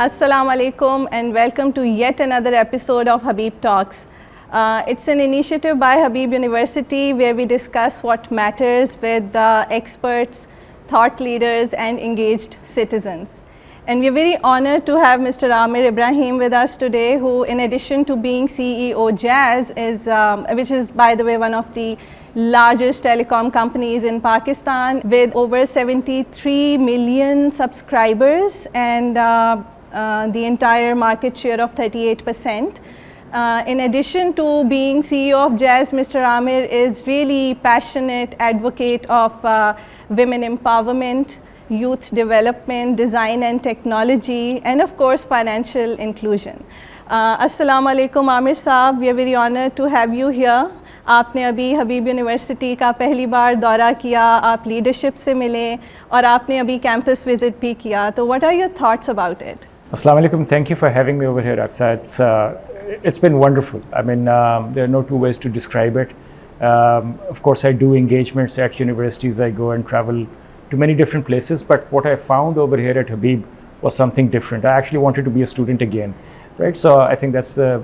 Assalamu alaikum and welcome to yet another episode of Habib Talks. It's an initiative by Habib University where we discuss what matters with experts, thought leaders and engaged citizens. And we're very honored to have Mr. Aamir Ibrahim with us today, who in addition to being CEO Jazz, which is by the way one of the largest telecom companies in Pakistan with over 73 million subscribers and the entire market share of 38%. In addition to being CEO of Jazz, Mr. Aamir is really passionate advocate of women empowerment, youth development, design and technology, and of course financial inclusion. Assalamu alaikum Aamir Saab, we are very honored to have you here. आपने अभी हबीब university का पहली बार दौरा किया, आप leadership से मिले और आपने अभी कैंपस विजिट भी किया, तो what are your thoughts about it? Assalamu alaikum, thank you for having me over here, Aqsa. It's been wonderful. I mean, there are no two ways to describe it. Of course, I do engagements at universities. I go and travel to many different places. But what I found over here at Habib was something different. I actually wanted to be a student again, right? So I think that's the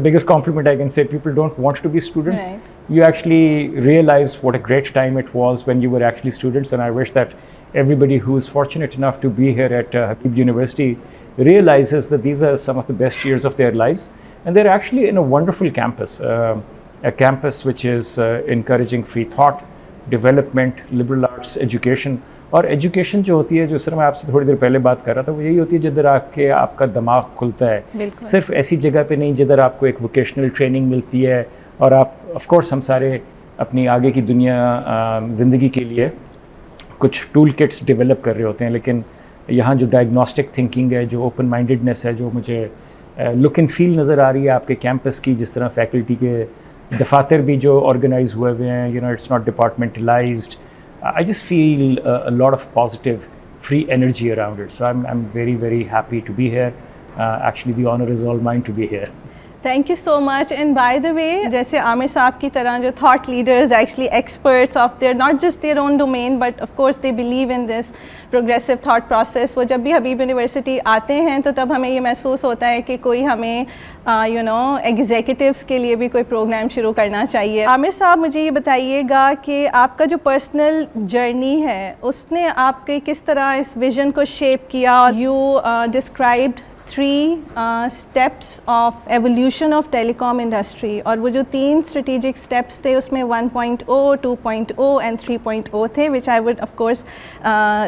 biggest compliment I can say. People don't want to be students. Right. You actually realize what a great time it was when you were actually students. And I wish that everybody who is fortunate enough to be here at Habib University realizes that these are some of the best years of their lives, and they're actually in a wonderful campus, a campus which is encouraging free thought, development, liberal arts, education. और education जो होती है, जो sir मैं आपसे थोड़ी देर पहले बात कर रहा था, वो यही होती है जिधर आके आपका दिमाग खुलता है, सिर्फ ऐसी जगह पे नहीं जिधर आपको एक वोकेशनल ट्रेनिंग मिलती है और आप ऑफ कोर्स हम सारे अपनी आगे की दुनिया ज़िंदगी के लिए कुछ टूल किट्स डेवलप कर रहे होते हैं, लेकिन यहाँ जो डायग्नोस्टिक थिंकिंग है, जो ओपन माइंडेडनेस है, जो मुझे लुक एंड फील नज़र आ रही है आपके कैंपस की, जिस तरह फैकल्टी के दफातर भी जो ऑर्गेनाइज हुए हुए हैं, you know it's not departmentalized. I just feel a lot of positive free energy around it. So I'm very, very happy to be here. Actually, the honor is all mine to be here. Thank you so much. And by the way, जैसे आमिर साहब की तरह जो thought leaders, actually experts of their not just their own domain, but of course they believe in this progressive thought process. वो जब भी हबीब university आते हैं तो तब हमें ये महसूस होता है कि कोई हमें एग्जीक्यूटिव्स के लिए भी कोई प्रोग्राम शुरू करना चाहिए. आमिर साहब, मुझे ये बताइएगा कि आपका जो पर्सनल जर्नी है उसने आपके किस तरह इस विजन को शेप किया. You described 3 steps of evolution of telecom industry, और वो जो 3 strategic steps थे उसमें 1.0, 2.0 and 3.0 थे, which I would of course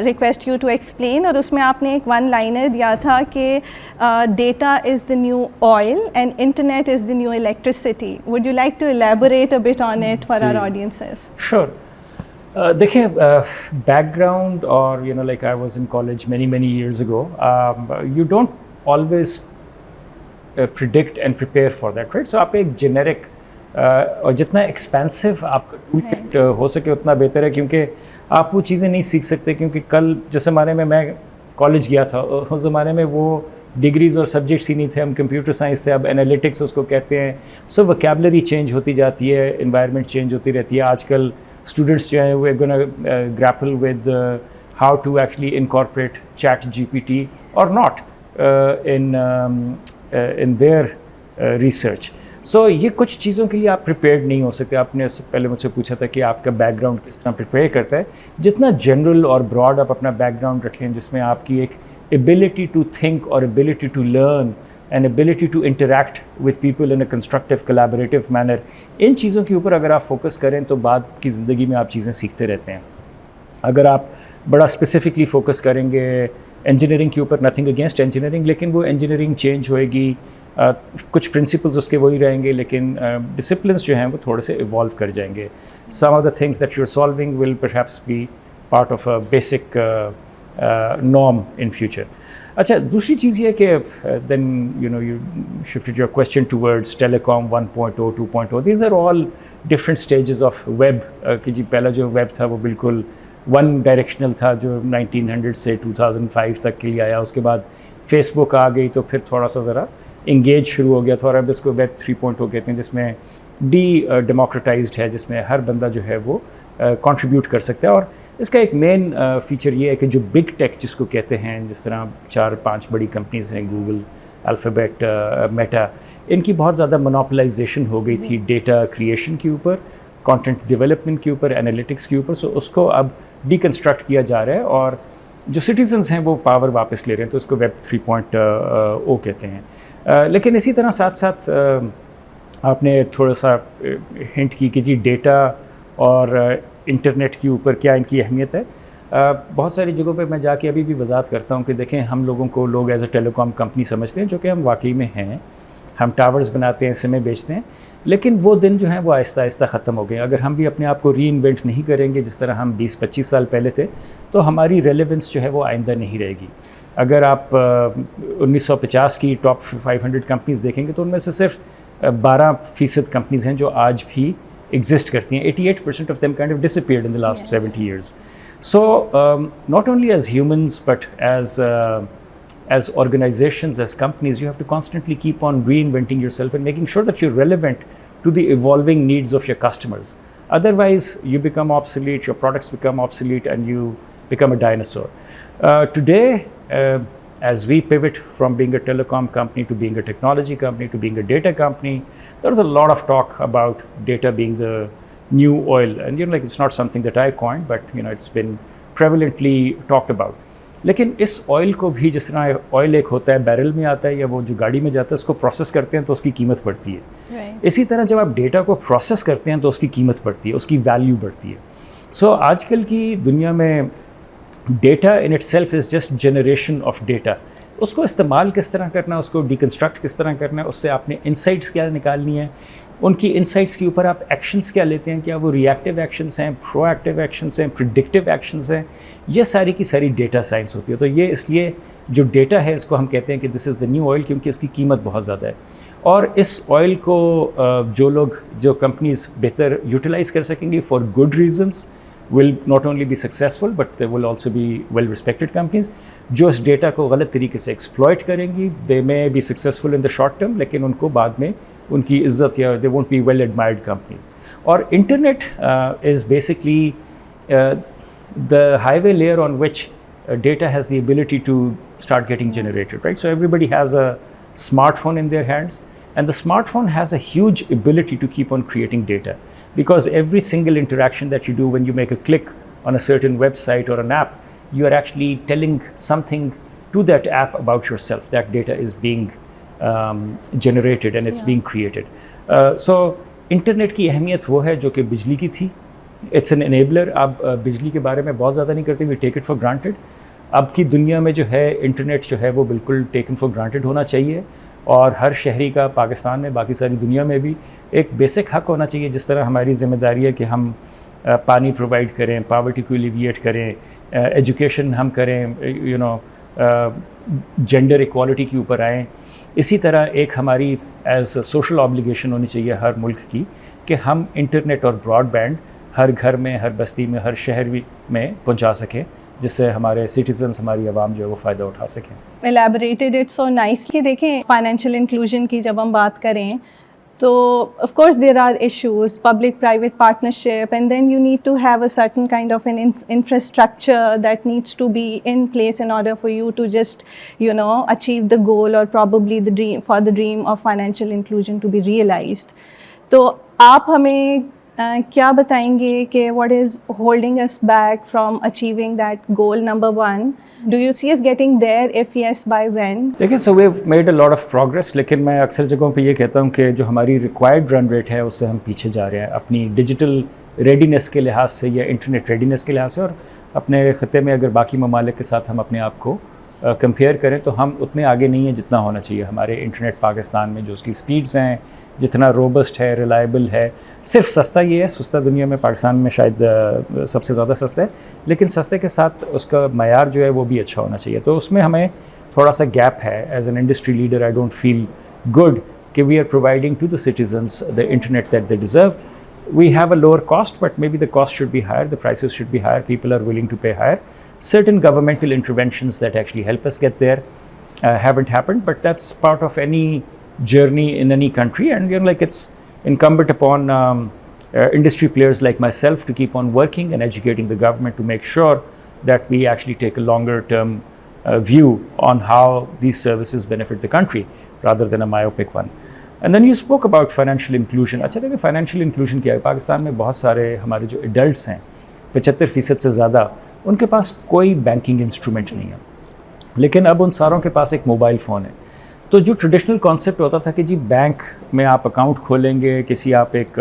request you to explain. और उसमें आपने एक one liner दिया था कि data is the new oil and internet is the new electricity. Would you like to elaborate a bit on it for our audiences? Sure. देखिए, background और like I was in college many years ago. You don't always predict and prepare for that, right? So आप एक generic और जितना expansive आपका toolkit हो सके उतना बेहतर है, क्योंकि आप वो चीज़ें नहीं सीख सकते, क्योंकि कल जिस ज़माने में मैं कॉलेज गया था उस ज़माने में वो डिग्रीज़ और सब्जेक्ट्स ही नहीं थे, हम कंप्यूटर साइंस थे, अब एनालिटिक्स उसको कहते हैं. सो वोकैबुलरी चेंज होती जाती है, एनवायरनमेंट चेंज होती रहती है. आजकल स्टूडेंट्स जो हैं वो gonna grapple with how to actually incorporate ChatGPT और not in their research. So ये कुछ चीज़ों के लिए आप prepared नहीं हो सकते. आपने पहले मुझसे पूछा था कि आपका background किस तरह prepare करता है. जितना general और broad आप अपना background रखें, जिसमें आपकी एक ability to think और ability to learn and ability to interact with people in a constructive collaborative manner, इन चीज़ों के ऊपर अगर आप focus करें तो बाद की ज़िंदगी में आप चीज़ें सीखते रहते हैं. अगर आप बड़ा specifically focus करेंगे इंजीनियरिंग के ऊपर, नथिंग अगेंस्ट इंजीनियरिंग, लेकिन वो इंजीनियरिंग चेंज होएगी, कुछ प्रिंसिपल्स उसके वही रहेंगे, लेकिन डिसिप्लिन्स जो हैं वो थोड़े से इवॉल्व कर जाएंगे. Some of the things that you are solving will perhaps be part of a basic norm in future. अच्छा, दूसरी चीज़ ये कि then you shifted your question towards telecom 1.0, 2.0. These are all different stages of web. कि जी पहला जो web था वो बिल्कुल वन डायरेक्शनल था, जो 1900 से 2005 तक के लिए आया. उसके बाद फेसबुक आ गई तो फिर थोड़ा सा ज़रा इंगेज शुरू हो गया था, और अब इसको वेब 3.0 कहते हैं, जिसमें डेमोक्रेटाइज्ड है, जिसमें हर बंदा जो है वो कंट्रीब्यूट कर सकता है. और इसका एक मेन फीचर ये है कि जो बिग टेक जिसको कहते हैं, जिस तरह 4-5 बड़ी कंपनीज हैं, गूगल, अल्फ़ाबेट, मेटा, इनकी बहुत ज़्यादा मोनोपलाइजेशन हो गई थी डेटा क्रिएशन के ऊपर, कंटेंट डेवलपमेंट के ऊपर, एनालिटिक्स के ऊपर। सो उसको अब डिकन्स्ट्रक्ट किया जा रहा है और जो सिटीजन्स हैं वो पावर वापस ले रहे हैं, तो उसको वेब 3.0 कहते हैं। लेकिन इसी तरह साथ साथ आपने थोड़ा सा हिंट की कि जी डेटा और इंटरनेट के ऊपर क्या इनकी अहमियत है। बहुत सारी जगहों पे मैं जाके अभी भी वजाहत करता हूँ कि देखें, हम लोगों को लोग एज ए टेलीकॉम कंपनी समझते हैं, जो कि हम वाकई में हैं। हम टावर्स बनाते हैं, सिमें बेचते हैं, लेकिन वो दिन जो हैं वो आहिस्ता आहिस्ता ख़त्म हो गए। अगर हम भी अपने आप को री इन्वेंट नहीं करेंगे जिस तरह हम 20-25 साल पहले थे, तो हमारी रेलेवेंस जो है वो आइंदा नहीं रहेगी। अगर आप 1950 की टॉप 500 कंपनीज़ देखेंगे तो उनमें से सिर्फ 12% कंपनीज़ हैं जो आज भी एग्जिस्ट करती हैं। 88% of them kind of disappeared in the last 70 years. So not only as humans but as organizations, as companies, you have to constantly keep on reinventing yourself and making sure that you're relevant to the evolving needs of your customers. Otherwise, you become obsolete, your products become obsolete, and you become a dinosaur. Today, as we pivot from being a telecom company to being a technology company to being a data company, there's a lot of talk about data being the new oil. And you know, like, it's not something that I coined, but you know, it's been prevalently talked about. लेकिन इस oil को भी, जिस तरह oil एक होता है barrel में आता है या वो जो गाड़ी में जाता है, उसको प्रोसेस करते हैं तो उसकी कीमत बढ़ती है। इसी तरह जब आप डेटा को प्रोसेस करते हैं तो उसकी कीमत बढ़ती है, उसकी वैल्यू बढ़ती है। सो आजकल की दुनिया में data in itself is just generation of data. उसको इस्तेमाल किस तरह करना है, उसको डिकन्स्ट्रक्ट किस तरह करना है, उससे आपने इंसाइट्स क्या निकालनी है, उनकी इंसाइट्स के ऊपर आप एक्शंस क्या लेते हैं, क्या वो रिएक्टिव एक्शंस हैं, प्रोएक्टिव एक्शंस हैं, प्रिडिक्टिव एक्शंस हैं, ये सारी की सारी डेटा साइंस होती है। तो ये इसलिए जो डेटा है इसको हम कहते हैं कि this is the new oil, क्योंकि इसकी कीमत बहुत ज़्यादा है। और इस ऑयल को जो कंपनीज बेहतर यूटिलाइज़ कर सकेंगी for good reasons will not only be successful but they will also be well respected companies. जो इस डेटा को गलत तरीके से एक्सप्लॉइट करेंगी, they may be successful in the short term, लेकिन उनको बाद में उनकी इज्जत या they won't be well admired companies. और internet is basically the highway layer on which data has the ability to start getting generated, right? So everybody has a smartphone in their hands, and the smartphone has a huge ability to keep on creating data. Because every single interaction that you do when you make a click on a certain website or an app, you are actually telling something to that app about yourself. That data is being generated and it's being created. So internet की अहमियत वो है जो कि बिजली की थी. It's an enabler. अब बिजली के बारे में बहुत ज़्यादा नहीं करते, we take it for granted. अब की दुनिया में जो है इंटरनेट जो है वो बिल्कुल taken for granted होना चाहिए, और हर शहरी का पाकिस्तान में, बाकी सारी दुनिया में भी एक बेसिक हक होना चाहिए। जिस तरह हमारी ज़िम्मेदारी है कि हम पानी प्रोवाइड करें, पावर्टी को एलिविएट करें, एजुकेशन हम करें, यू नो, जेंडर इक्वालिटी के ऊपर आएँ, इसी तरह एक हमारी एज सोशल ऑब्लिगेशन होनी चाहिए हर मुल्क की कि हम इंटरनेट और ब्रॉडबैंड हर घर में, हर बस्ती में, हर शहर में पहुँचा सकें, जिससे हमारे सिटीजन्स, हमारी आवाम जो है वो फ़ायदा उठा सकें। Elaborated it so nicely. देखें, फाइनेंशियल इंक्लूजन की जब हम बात करें तो of course there are issues, public private partnership, and then you need to have a certain kind of an infrastructure that needs to be in place in order for you to just, you know, achieve the goal or probably the dream of financial inclusion to be realized. तो आप हमें क्या बताएंगे कि what is holding us back from achieving that goal number 1? Do you see us getting there? If yes, by when? देखिए, so we've made a lot of progress, लेकिन मैं अक्सर जगहों पे ये कहता हूँ कि जो हमारी रिक्वायर्ड रन रेट है उससे हम पीछे जा रहे हैं अपनी डिजिटल रेडीनेस के लिहाज से या इंटरनेट रेडीनेस के लिहाज से। और अपने ख़त्े में अगर बाकी ममालिक के साथ हम अपने आप को कंपेयर करें तो हम उतने आगे नहीं हैं जितना होना चाहिए। हमारे इंटरनेट पाकिस्तान में जो उसकी स्पीड्स हैं, जितना रोबस्ट है, रिलायबल है, सिर्फ सस्ता ये है, सस्ता दुनिया में पाकिस्तान में शायद सबसे ज़्यादा सस्ता है, लेकिन सस्ते के साथ उसका मयार जो है वो भी अच्छा होना चाहिए। तो उसमें हमें थोड़ा सा गैप है। As an industry leader I don't feel good कि we are providing to the citizens the internet that they deserve. We have a lower cost, but maybe the cost should be higher, the prices should be higher, people are willing to pay higher. Certain governmental interventions that actually help us get there haven't happened, but that's part of any journey in any country, and you know, like, it's incumbent upon industry players like myself to keep on working and educating the government to make sure that we actually take a longer term view on how these services benefit the country rather than a myopic one. And then you spoke about financial inclusion. अच्छा देखिए financial inclusion क्या है? पाकिस्तान में बहुत सारे हमारे जो adults हैं 75% से ज़्यादा उनके पास कोई बैंकिंग इंस्ट्रूमेंट नहीं है, लेकिन अब उन सारों के पास एक मोबाइल फ़ोन है. तो जो ट्रेडिशनल कॉन्सेप्ट होता था कि जी बैंक में आप अकाउंट खोलेंगे, किसी आप एक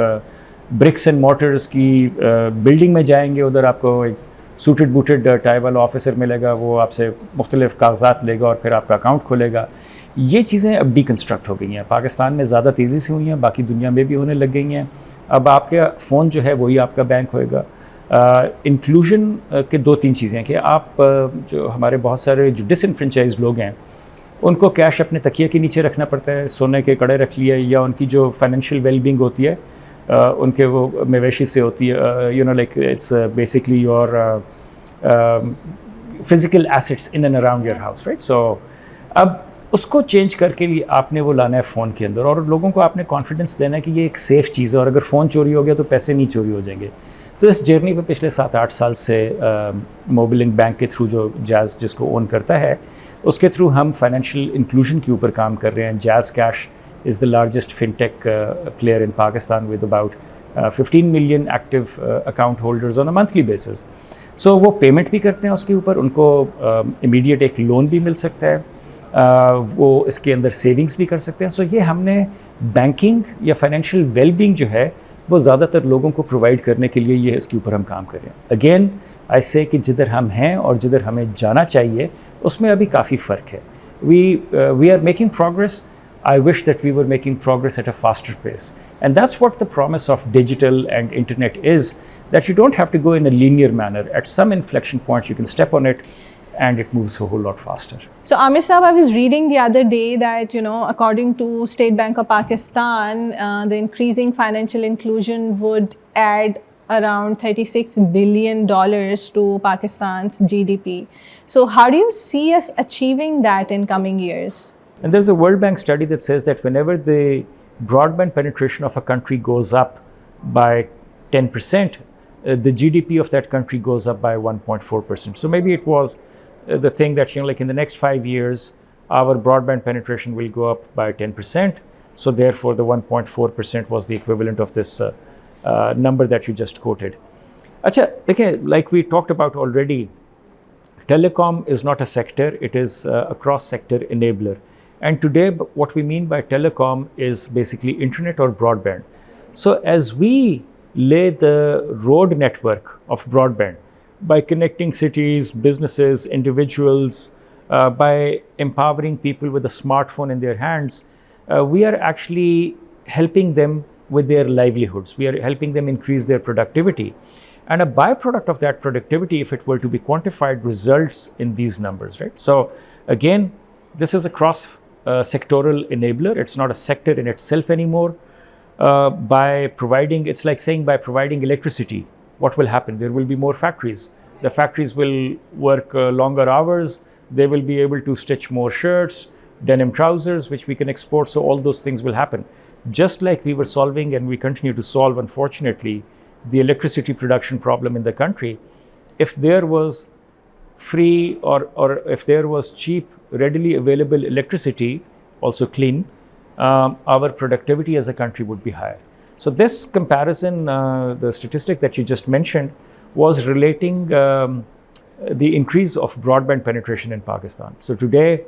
ब्रिक्स एंड मोटर्स की बिल्डिंग में जाएंगे, उधर आपको एक सूटेड बूटेड टाई वाला ऑफिसर मिलेगा, वो आपसे मुख्तलिफ कागजात लेगा और फिर आपका अकाउंट खोलेगा. ये चीज़ें अब डीकंस्ट्रक्ट हो गई हैं. पाकिस्तान में ज़्यादा तेज़ी से हुई हैं, बाकी दुनिया में भी होने लग गई हैं. अब आपके फ़ोन जो है वही आपका बैंक होएगा. इंक्लूजन के 2-3 चीज़ें कि आप जो हमारे बहुत सारे जो डिसइनफ्रेंचाइज लोग हैं उनको कैश अपने तकिए के नीचे रखना पड़ता है, सोने के कड़े रख लिए, या उनकी जो फाइनेंशियल वेलबींग होती है उनके वो मवेशी से होती है, you know like it's basically your physical assets in and around your house, right. So अब उसको चेंज करके लिए आपने वो लाना है फ़ोन के अंदर, और लोगों को आपने कॉन्फिडेंस देना है कि ये एक सेफ़ चीज़ है और अगर फ़ोन चोरी हो गया तो पैसे नहीं चोरी हो जाएंगे. तो इस जर्नी पे पिछले 7-8 साल से मोबिलिंग बैंक के थ्रू जो जैज़ जिसको ओन करता है उसके थ्रू हम फाइनेंशियल इंक्लूजन के ऊपर काम कर रहे हैं. Jazz cash is the largest fintech player in Pakistan with about 15 million active account holders on a monthly basis. So वो पेमेंट भी करते हैं उसके ऊपर, उनको इमीडिएट एक लोन भी मिल सकता है, वो इसके अंदर सेविंग्स भी कर सकते हैं. सो ये हमने बैंकिंग या फाइनेंशियल वेलबींग जो है वो ज़्यादातर लोगों को प्रोवाइड करने के लिए ये इसके ऊपर हम काम कर रहे हैं. अगेन आई से कि जिधर हम हैं और जिधर हमें जाना चाहिए उसमें अभी काफ़ी फ़र्क है. We are making progress. I wish that we were making progress at a faster pace. And that's what the promise of digital and internet is, that you don't have to go in a linear manner. At some inflection points, you can step on it and it moves a whole lot faster. So Aamir Saab, I was reading the other day that, you know, according to State Bank of Pakistan, the increasing financial inclusion would add around $36 billion to Pakistan's GDP. So how do you see us achieving that in coming years? And there's a World Bank study that says that whenever the broadband penetration of a country goes up by 10%, the GDP of that country goes up by 1.4%. So maybe it was the thing that, you know, like in the next 5 years, our broadband penetration will go up by 10%. So therefore, the 1.4% was the equivalent of this number that you just quoted. Acha, okay, like we talked about already, telecom is not a sector, it is a cross-sector enabler. And today, what we mean by telecom is basically internet or broadband. So as we lay the road network of broadband by connecting cities, businesses, individuals, by empowering people with a smartphone in their hands, we are actually helping them with their livelihoods. We are helping them increase their productivity. And a byproduct of that productivity, if it were to be quantified, results in these numbers, right? So again, this is a cross-sectoral enabler. It's not a sector in itself anymore. By providing, it's like saying by providing electricity, what will happen? There will be more factories. The factories will work longer hours. They will be able to stitch more shirts, denim trousers, which we can export. So all those things will happen. Just like we were solving and we continue to solve, unfortunately, the electricity production problem in the country. If there was free or if there was cheap, readily available electricity, also clean, our productivity as a country would be higher. So this comparison, the statistic that you just mentioned, was relating the increase of broadband penetration in Pakistan. So today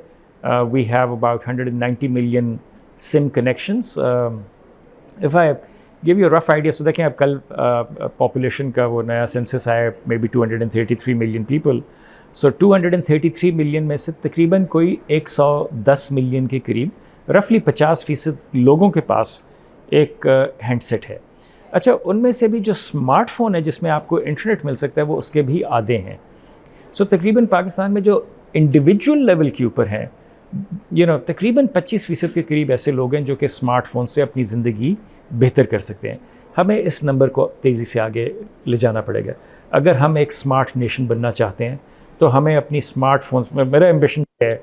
we have about 190 million SIM connections. If I give you a rough idea, so देखें अब कल population का वो नया census आया, maybe 233 million people. So 233 million में से तकरीबन कोई 110 million के करीब, रफली 50% लोगों के पास एक हैंडसेट है. अच्छा, उनमें से भी जो स्मार्टफोन है जिसमें आपको इंटरनेट मिल सकता है वो उसके भी आधे हैं. सो तकरीबन पाकिस्तान में जो इंडिविजुअल लेवल के ऊपर हैं, तकरीबन 25% के करीब ऐसे लोग हैं जो कि स्मार्टफोन से अपनी ज़िंदगी बेहतर कर सकते हैं. हमें इस नंबर को तेज़ी से आगे ले जाना पड़ेगा. अगर हम एक स्मार्ट नेशन बनना चाहते हैं तो हमें अपनी स्मार्टफोन, मेरा एम्बिशन है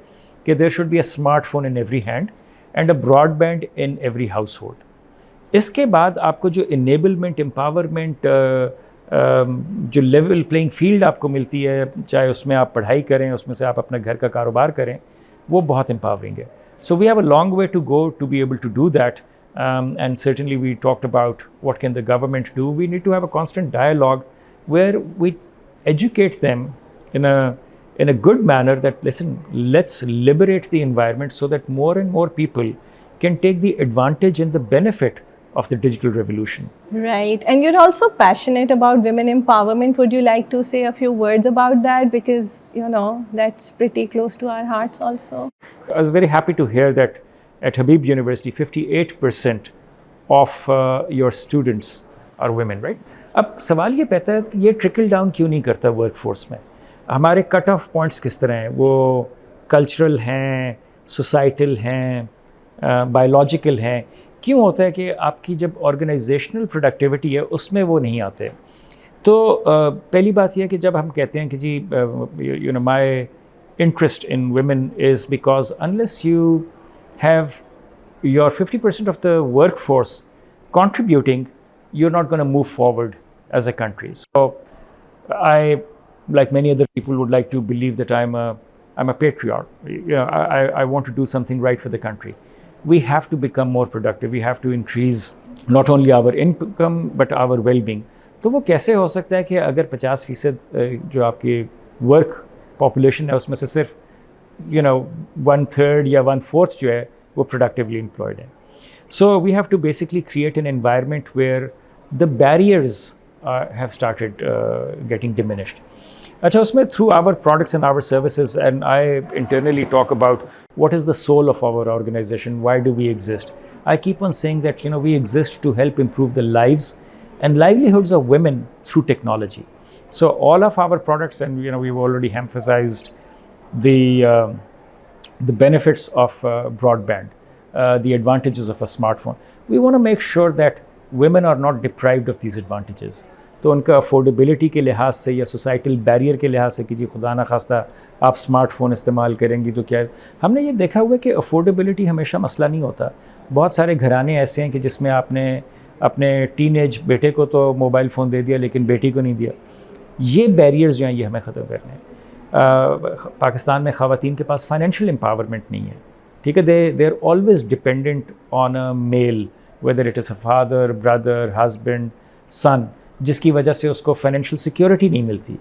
कि there should be a smartphone in every hand and a broadband in every household. इसके बाद आपको जो इनेबलमेंट, एम्पावरमेंट, जो लेवल प्लेइंग फील्ड आपको मिलती है, चाहे उसमें आप पढ़ाई करें, उसमें से आप अपना घर का कारोबार करें, वो बहुत एम्पावरिंग है. So we have a long way to go to be able to do that. And certainly we talked about what can the government do. We need to have a constant dialogue where we educate them in a good manner that, listen, let's liberate the environment so that more and more people can take the advantage and the benefit of the digital revolution. Right. And you're also passionate about women empowerment. Would you like to say a few words about that? Because, you know, that's pretty close to our hearts also. I was very happy to hear that at Habib University, 58% of your students are women, right? अब सवाल ये पैदा है कि ये trickle down क्यों नहीं करता वर्कफोर्स में? हमारे कट ऑफ पॉइंट्स किस तरह हैं? वो कल्चरल हैं, सोसाइटल हैं, बायोलॉजिकल हैं. क्यों होता है कि आपकी जब ऑर्गेनाइजेशनल प्रोडक्टिविटी है उसमें वो नहीं आते? तो पहली बात यह है कि जब हम कहते हैं कि जी you know my interest in women is because unless you have your 50% of the workforce contributing, you're not going to move forward as a country. So I, like many other people, would like to believe that I'm a patriot. You know, I want to do something right for the country. We have to become more productive. We have to increase not only our income but our well-being. तो वो कैसे हो सकता है कि अगर 50% जो आपकी वर्क पॉपुलेशन है उसमें से सिर्फ 1/3 या 1/4 जो है वो प्रोडक्टिवली एम्प्लॉयड है. So we have to basically create an environment where the barriers have started getting diminished. अच्छा, उसमें through our products and our services, and I internally talk about what is the soul of our organization, why do we exist? I keep on saying that we exist to help improve the lives and livelihoods of women through technology. So all of our products, and we've already emphasized the benefits of broadband, the advantages of a smartphone. We want to make sure that women are not deprived of these advantages. तो उनका affordability के लिहाज से या societal barrier के लिहाज से कि जी खुदा ना खास्ता आप स्मार्टफोन इस्तेमाल करेंगी तो क्या, हमने ये देखा हुआ है कि अफोर्डेबिलिटी हमेशा मसला नहीं होता. बहुत सारे घराने ऐसे हैं कि जिसमें आपने अपने टीनेज बेटे को तो मोबाइल फ़ोन दे दिया लेकिन बेटी को नहीं दिया. ये बैरियर्स जो हैं ये हमें ख़त्म करने हैं. पाकिस्तान में ख़वातीन के पास फाइनेंशियल एम्पावरमेंट नहीं है, ठीक है. They are always dependent on a male, whether it is a father, brother, husband, son, जिसकी वजह से उसको फाइनेंशियल सिक्योरिटी नहीं मिलती.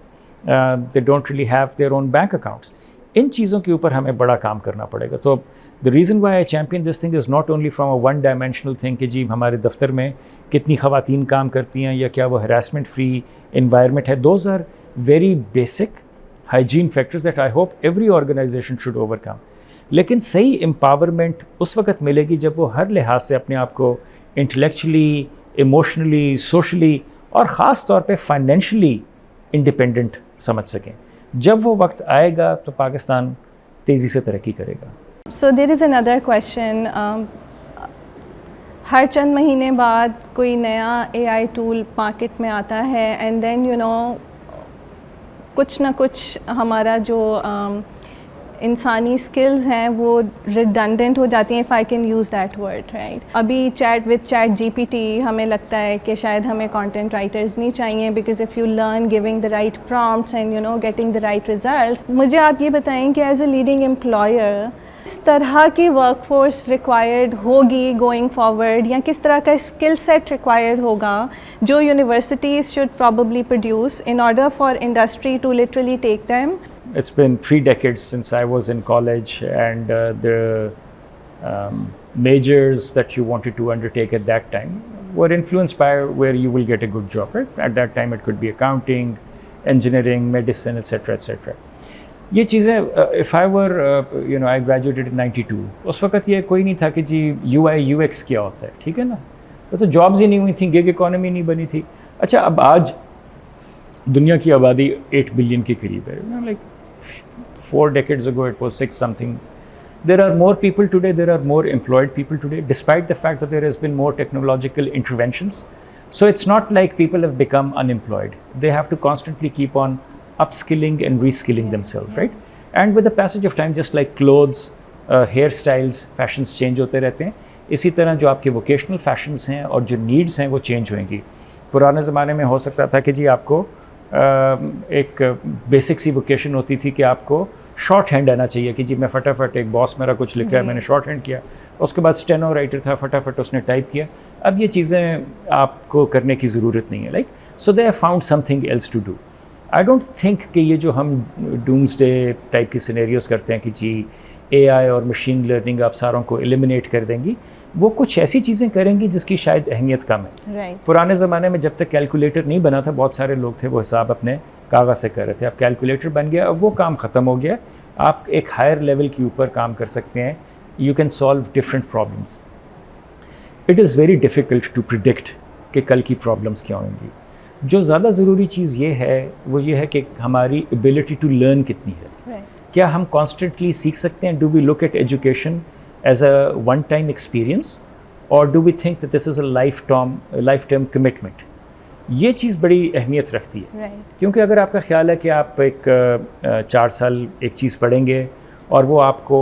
They don't really have their own bank accounts. इन चीज़ों के ऊपर हमें बड़ा काम करना पड़ेगा. तो the reason why I champion this thing is not only from a one dimensional thing कि जी हमारे दफ्तर में कितनी ख़वातीन काम करती हैं या क्या वो हरासमेंट फ्री इन्वायरमेंट है. Those are very basic hygiene factors that I hope every organisation should overcome. लेकिन सही एम्पावरमेंट उस वक्त मिलेगी जब वो हर लिहाज से अपने आप को इंटेलेक्चुअली, इमोशनली, सोशली और ख़ास तौर पे फाइनेंशियली इंडिपेंडेंट समझ सकें. जब वो वक्त आएगा तो पाकिस्तान तेज़ी से तरक्की करेगा. So there is another question. हर चंद महीने बाद कोई नया AI टूल मार्केट में आता है एंड देन कुछ ना कुछ हमारा जो इंसानी स्किल्स हैं वो रिडंडेंट हो जाती हैं, if I can use that word, right. अभी चैट GPT हमें लगता है कि शायद हमें कंटेंट राइटर्स नहीं चाहिए because if you learn giving the right prompts and getting the right results. मुझे आप ये बताएं कि एज ए लीडिंग एम्प्लॉयर इस तरह की वर्कफोर्स रिक्वायर्ड होगी गोइंग फॉरवर्ड, या किस तरह का स्किल सेट रिक्वायर्ड होगा जो universities should probably produce in order for industry to literally take them. It's been 3 decades since I was in college, and the majors that you wanted to undertake at that time were influenced by where you will get a good job, right? At that time it could be accounting, engineering, medicine, etc. etc. ये चीज़ें if I were I graduated in 92, उस वक्त ये कोई नहीं था कि जी UI UX क्या होता है, ठीक है ना. तो जॉब्स ही नहीं हुई थी, गिग इकोनॉमी नहीं बनी थी. अच्छा, अब आज दुनिया की आबादी 8 बिलियन के करीब है. Like 4 decades ago it was 6 something. There are more people today, there are more employed people today, despite the fact that there has been more technological interventions. So it's not like people have become unemployed. They have to constantly keep on upskilling and reskilling themselves, right? And with the passage of time, just like clothes, hairstyles, fashions change होते रहते हैं, इसी तरह जो आपके vocational fashions हैं और जो नीड्स हैं वो चेंज होंगी। पुराने ज़माने में हो सकता था कि जी आपको एक बेसिक सी वोकेशन होती थी कि आपको शॉर्ट हैंड आना चाहिए कि जी मैं फटाफट, एक बॉस मेरा कुछ लिखा है मैंने शॉर्ट हैंड किया, उसके बाद स्टेनो राइटर था, फटाफट उसने टाइप किया। अब ये चीज़ें आपको करने की ज़रूरत नहीं है। Like so they have found something else to do. I don't think कि ये जो हम डूम्सडे टाइप की सिनेरियोस करते हैं कि जी एआई और मशीन लर्निंग आप सारों को एलिमिनेट कर देंगी, वो कुछ ऐसी चीज़ें करेंगी जिसकी शायद अहमियत कम है। पुराने ज़माने में जब तक कैलकुलेटर नहीं बना था, बहुत सारे लोग थे वो हिसाब अपने कागज़ से कर रहे थे। अब कैलकुलेटर बन गया, अब वो काम ख़त्म हो गया। आप एक हायर लेवल के ऊपर काम कर सकते हैं। You can solve different problems. It is very difficult to predict कि कल की प्रॉब्लम्स क्या होंगी। जो ज़्यादा ज़रूरी चीज़ ये है वो ये है कि हमारी एबिलिटी टू लर्न कितनी है। क्या हम कॉन्स्टेंटली सीख सकते हैं? Do we look at education as a one-time experience or do we think that this is a lifetime commitment? ये चीज़ बड़ी अहमियत रखती है। क्योंकि अगर आपका ख्याल है कि आप एक 4 साल एक चीज़ पढ़ेंगे और वो आपको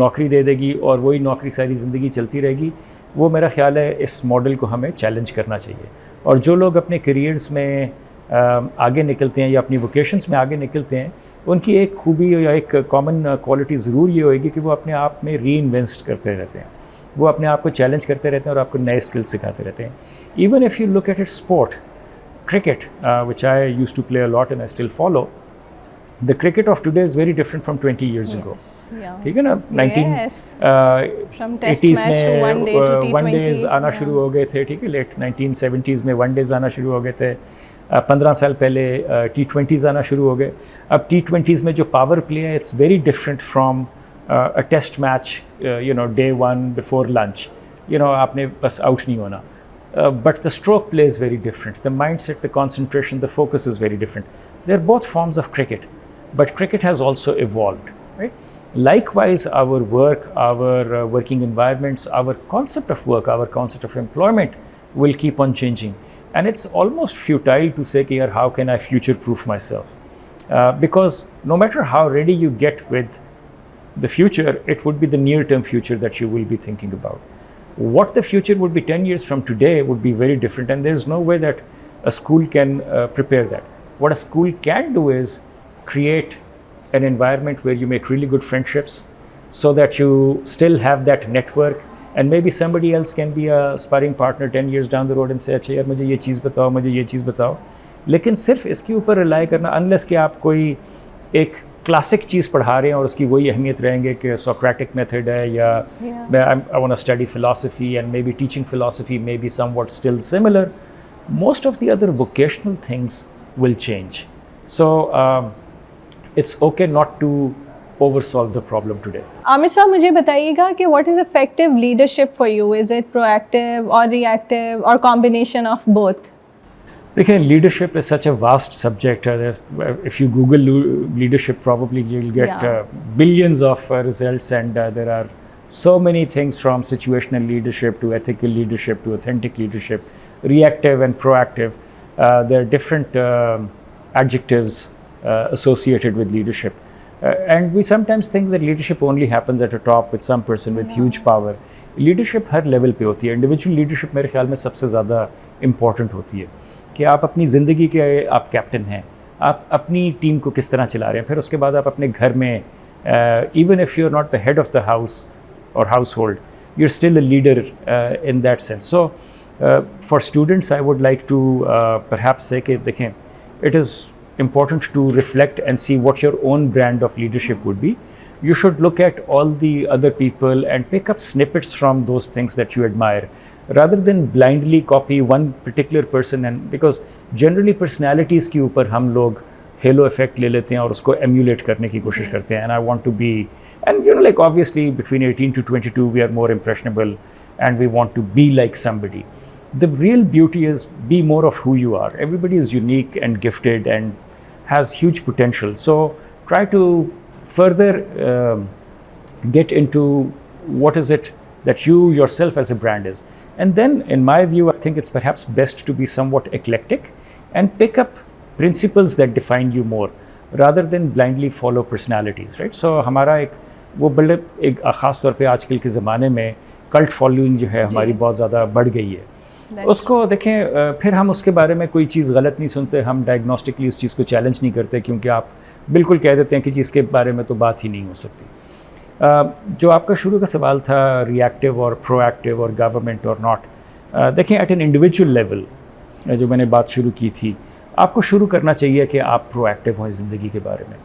नौकरी दे देगी और वही नौकरी सारी ज़िंदगी चलती रहेगी, वो मेरा ख्याल है इस मॉडल को हमें चैलेंज करना चाहिए। और जो लोग अपने करियर्स में आगे निकलते हैं या अपनी वोकेशंस में आगे निकलते हैं, उनकी एक खूबी या एक कॉमन क्वालिटी ज़रूर ये होएगी कि वो अपने आप में री इन्वेस्ट करते रहते हैं, वो अपने आप को चैलेंज करते रहते हैं और आपको नए स्किल्स सिखाते रहते हैं। Even if you look at it sport, cricket, which I used to play a lot and I still follow, the cricket of today is very different from 20 years ago. ठीक है ना? 1980s में one-days आना शुरू हो गए थे, ठीक है, लेट 1970s में वन-डेज़ आना शुरू हो गए थे। 15 साल पहले T20s आना शुरू हो गए। अब T20s में जो पावर प्ले है, it's very different from a test match, you know, day 1 before lunch, you know, आपने बस आउट नहीं होना। But the stroke play is very different. The mindset, the concentration, the focus is very different. They're both forms of cricket, but cricket has also evolved, right? Likewise, our work, our working environments, our concept of work, our concept of employment will keep on changing. And it's almost futile to say, how can I future-proof myself? Because no matter how ready you get with the future, it would be the near-term future that you will be thinking about. What the future would be 10 years from today would be very different, and there's no way that a school can prepare that. What a school can do is create an environment where you make really good friendships so that you still have that network, and maybe somebody else can be a sparring partner 10 years down the road and say, अच्छा यार मुझे ये चीज़ बताओ, मुझे ये चीज़ बताओ। लेकिन सिर्फ इसके ऊपर रिलाई करना, unless कि आप कोई एक क्लासिक चीज़ पढ़ा रहे हैं और उसकी वही अहमियत रहेंगे कि सोक्रेटिक मेथड है, या I want to study philosophy and maybe teaching philosophy maybe somewhat still similar, most of the other vocational things will change. So it's okay not to over solve the problem today. Aamir साहब, मुझे बताइएगा कि what is effective leadership for you? Is it proactive और reactive और combination of both? देखिए, leadership is such a vast subject. If you Google leadership, probably you'll get billions of results, and there are so many things from situational leadership to ethical leadership to authentic leadership, reactive and proactive. There are different adjectives associated with leadership. And we sometimes think that leadership only happens at the top with some person with huge power. Leadership her level पे होती है. Individual leadership मेरे ख्याल में सबसे ज़्यादा important होती है कि आप अपनी ज़िंदगी के आप कैप्टन हैं, आप अपनी टीम को किस तरह चला रहे हैं। फिर उसके बाद आप अपने घर में, even if you are not the head of the house और household, you are still a leader in that sense. So for students I would like to perhaps say कि देखें, it is important to reflect and see what your own brand of leadership would be. You should look at all the other people and pick up snippets from those things that you admire, rather than blindly copy one particular person. And because generally personalities के ऊपर हम लोग halo effect ले लेते हैं और उसको emulate करने की कोशिश करते हैं. And I want to be, and you know, like obviously between 18 to 22 we are more impressionable and we want to be like somebody. The real beauty is be more of who you are. Everybody is unique and gifted and has huge potential. So try to further get into what is it that you yourself as a brand is. And then in my view, I think it's perhaps best to be somewhat eclectic and pick up principles that define you more rather than blindly follow personalities, right? So हमारा एक वो बड़े एक ख़ास तौर पे आजकल के ज़माने में कल्ट फॉलोइंग जो है हमारी बहुत ज़्यादा बढ़ गई है। उसको देखें, फिर हम उसके बारे में कोई चीज़ गलत नहीं सुनते, हम डायग्नोस्टिकली उस चीज़ को चैलेंज नहीं करते, क्योंकि आप बिल्कुल कह देते हैं कि जी इसके बारे में तो बात ही नहीं हो सकती। जो आपका शुरू का सवाल था रिएक्टिव और प्रोएक्टिव और गवर्नमेंट और नॉट, देखें एट एन इंडिविजुअल लेवल जो मैंने बात शुरू की थी, आपको शुरू करना चाहिए कि आप प्रोएक्टिव हों ज़िंदगी के बारे में।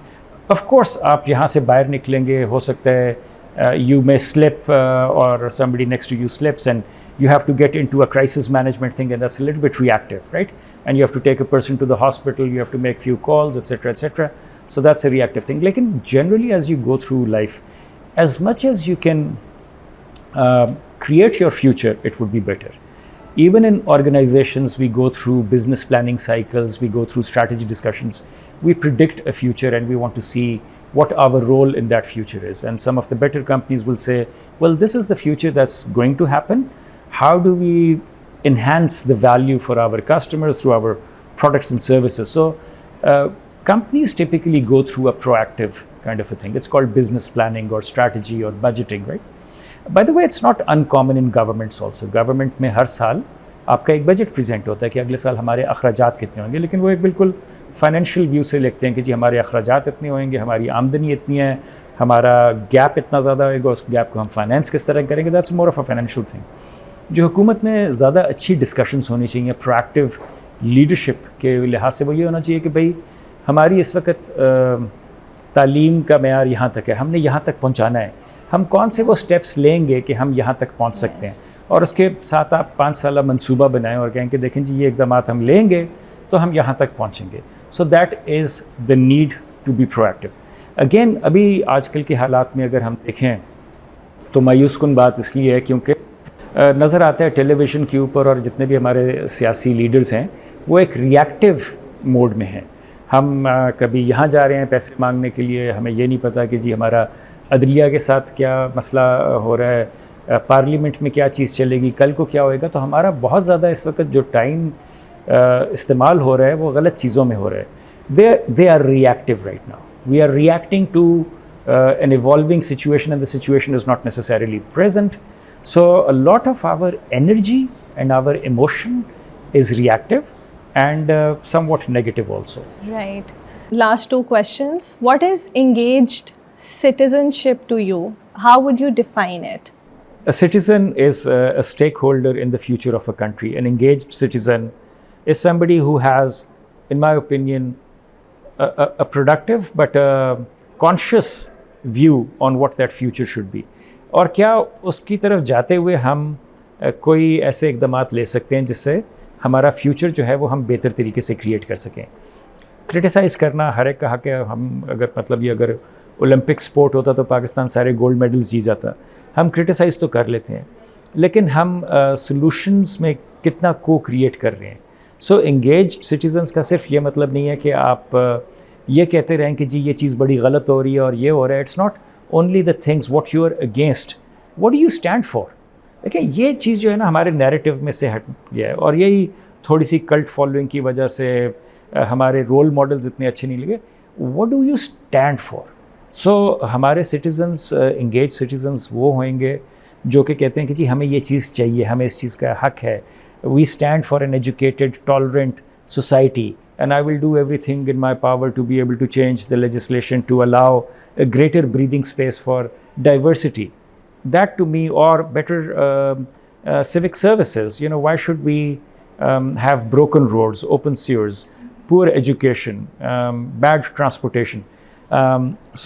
ऑफ कोर्स आप यहाँ से बाहर निकलेंगे, हो सकता है यू मे स्लिप और somebody next to you slips and you have to get into a crisis management thing, and that's a little bit reactive, right? And you have to take a person to the hospital, you have to make few calls, etc., etc. So that's a reactive thing. Lekin generally as you go through life, as much as you can create your future, it would be better. Even in organizations, we go through business planning cycles, we go through strategy discussions, we predict a future and we want to see what our role in that future is. And some of the better companies will say, well, this is the future that's going to happen. How do we enhance the value for our customers through our products and services? So companies typically go through a proactive kind of a thing. It's called business planning or strategy or budgeting, right? By the way, it's not uncommon in governments also. Government में हर साल आपका एक budget present होता है कि अगले साल हमारे अखराजात कितने होंगे, लेकिन वो एक बिल्कुल फाइनेंशियल व्यू से लिखते हैं कि जी हमारे अखराजात इतने होंगे, हमारी आमदनी इतनी है, हमारा गैप इतना ज़्यादा होगा, उस गैप को हम फाइनेंस किस तरह करेंगे। That's more of a financial thing. जो हुकूमत में ज़्यादा अच्छी डिस्कशंस होनी चाहिए प्रोएक्टिव लीडरशिप के लिहाज से, वो ये होना चाहिए कि भाई हमारी इस वक्त तालीम का मेयार यहाँ तक है, हमने यहाँ तक पहुँचाना है, हम कौन से वो स्टेप्स लेंगे कि हम यहाँ तक पहुँच सकते हैं, और उसके साथ आप 5 साल मंसूबा बनाएं और कहें कि देखें जी ये इक़दामात हम लेंगे तो हम यहाँ तक पहुँचेंगे। So that is the need to be proactive. Again अभी आजकल के हालात में अगर हम देखें तो मायूस कुन बात इसलिए है क्योंकि नज़र आता है टेलीविज़न के ऊपर और जितने भी हमारे सियासी लीडर्स हैं वो एक रिएक्टिव मोड में हैं। हम कभी यहाँ जा रहे हैं पैसे मांगने के लिए, हमें ये नहीं पता कि जी हमारा अदलिया के साथ क्या मसला हो रहा है, पार्लियामेंट में क्या चीज़ चलेगी, कल को क्या होएगा। तो हमारा बहुत ज़्यादा इस वक्त जो टाइम इस्तेमाल हो रहा है वो गलत चीज़ों में हो रहा है। They are reactive right now, we are reacting to an evolving situation and the situation is not necessarily present. So a lot of our energy and our emotion is reactive and somewhat negative also. Right. Last 2 questions. What is engaged citizenship to you? How would you define it? A citizen is a stakeholder in the future of a country. An engaged citizen is somebody who has, in my opinion, a productive but a conscious view on what that future should be. और क्या उसकी तरफ जाते हुए हम कोई ऐसे इक़दामात ले सकते हैं जिससे हमारा फ्यूचर जो है वो हम बेहतर तरीके से क्रिएट कर सकें। क्रिटिसाइज़ करना हर एक कहा कि हम अगर मतलब ये अगर ओलंपिक स्पोर्ट होता तो पाकिस्तान सारे गोल्ड मेडल्स जीत जाता। हम क्रिटिसाइज़ तो कर लेते हैं लेकिन हम सॉल्यूशंस में कितना को क्रिएट कर रहे हैं। सो एंगेज्ड सिटीजन्स का सिर्फ ये मतलब नहीं है कि आप ये कहते रहें कि जी ये चीज़ बड़ी गलत हो रही है और ये हो रहा है। It's not only the things what you are against, what do you stand for. देखिए ये चीज़ जो है ना हमारे नैरेटिव में से हट गया है और यही थोड़ी सी कल्ट फॉलोइंग की वजह से हमारे रोल मॉडल्स इतने अच्छे नहीं लगे। What do you stand for. So हमारे सिटीजन्स, एंगेज सिटीजन्स वो होंगे जो कि कहते हैं कि जी हमें ये चीज़ चाहिए, हमें इस चीज़ का हक है। We stand for an educated tolerant society and I will do everything in my power to be able to change the legislation to allow a greater breathing space for diversity. That to me, or better civic services. You know, why should we have broken roads, open sewers, poor education, bad transportation?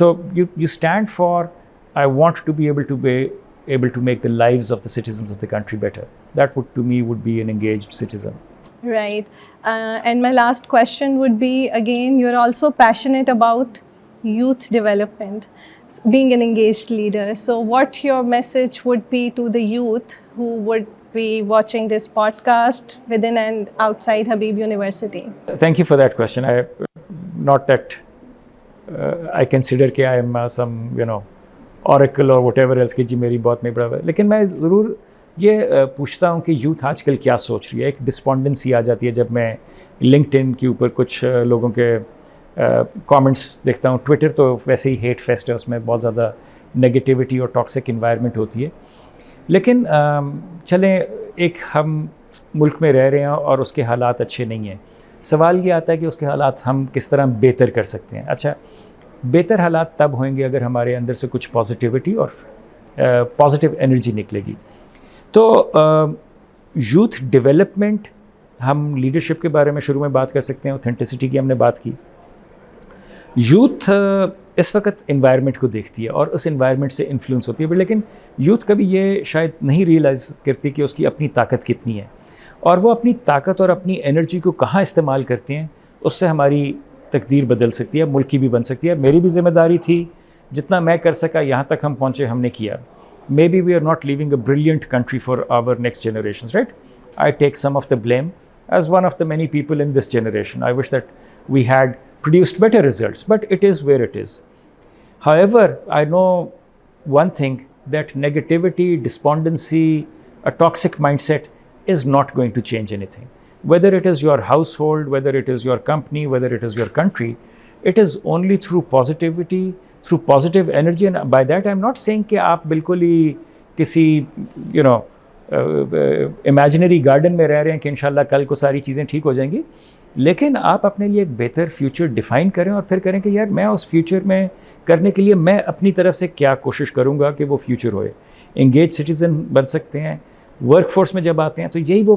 So you stand for, I want to be able to make the lives of the citizens of the country better. That would to me would be an engaged citizen. Right. And my last question would be, again, you're also passionate about youth development, being an engaged leader. So what your message would be to the youth who would be watching this podcast within and outside Habib University? Thank you for that question. Not that I consider कि I am some, oracle or whatever else कि जी मेरी बहुत नहीं बड़ा, लेकिन मैं ज़रूर ये पूछता हूँ कि यूथ आजकल क्या सोच रही है। एक डिस्पॉन्डेंसी आ जाती है जब मैं लिंक्डइन के ऊपर कुछ लोगों के कमेंट्स देखता हूँ। ट्विटर तो वैसे ही हेट फेस्ट है, उसमें बहुत ज़्यादा नेगेटिविटी और टॉक्सिक इन्वायरमेंट होती है। लेकिन चलें, एक हम मुल्क में रह रहे हैं और उसके हालात अच्छे नहीं हैं, सवाल ये आता है कि उसके हालात हम किस तरह बेहतर कर सकते हैं। अच्छा, बेहतर हालात तब होंगे अगर हमारे अंदर से कुछ पॉजिटिविटी और पॉजिटिव एनर्जी निकलेगी। तो यूथ डेवलपमेंट, हम लीडरशिप के बारे में शुरू में बात कर सकते हैं, ऑथेंटिसिटी की हमने बात की। यूथ इस वक्त इन्वायरमेंट को देखती है और उस इन्वायरमेंट से इन्फ्लुएंस होती है, लेकिन यूथ कभी ये शायद नहीं रियलाइज़ करती कि उसकी अपनी ताकत कितनी है, और वो अपनी ताकत और अपनी एनर्जी को कहाँ इस्तेमाल करते हैं, उससे हमारी तकदीर बदल सकती है, मुल्क की भी बन सकती है। मेरी भी जिम्मेदारी थी, जितना मैं कर सका, यहाँ तक हम पहुँचे, हमने किया। Maybe we are not living a brilliant country for our next generation, right? I take some of the blame as one of the many people in this generation. I wish that we had produced better results, but it is where it is. However, I know one thing, that negativity, despondency, a toxic mindset is not going to change anything. Whether it is your household, whether it is your company, whether it is your country, it is only through positivity, through positive energy. And by that I'm not saying कि आप बिल्कुल ही किसी imaginary garden में रह रहे हैं कि इंशाल्लाह कल को सारी चीज़ें ठीक हो जाएंगी, लेकिन आप अपने लिए एक बेहतर फ्यूचर डिफ़ाइन करें और फिर करें कि यार मैं उस फ्यूचर में करने के लिए मैं अपनी तरफ से क्या कोशिश करूंगा कि वो फ्यूचर होए। इंगेज सिटीज़न बन सकते हैं। वर्कफोर्स में जब आते हैं तो यही वो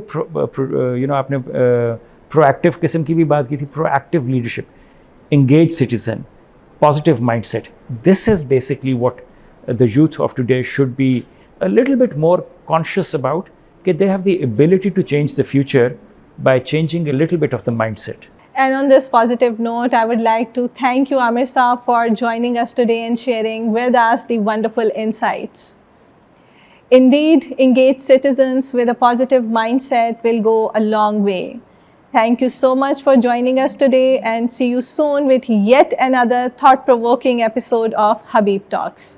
आपने प्रोएक्टिव किस्म की भी बात की थी, proactive leadership, engage citizen, positive mindset. This is basically what the youth of today should be a little bit more conscious about, that they have the ability to change the future by changing a little bit of the mindset. And on this positive note, I would like to thank you, Aamir Saab, for joining us today and sharing with us the wonderful insights. Indeed, engaged citizens with a positive mindset will go a long way. Thank you so much for joining us today, and see you soon with yet another thought-provoking episode of Habib Talks.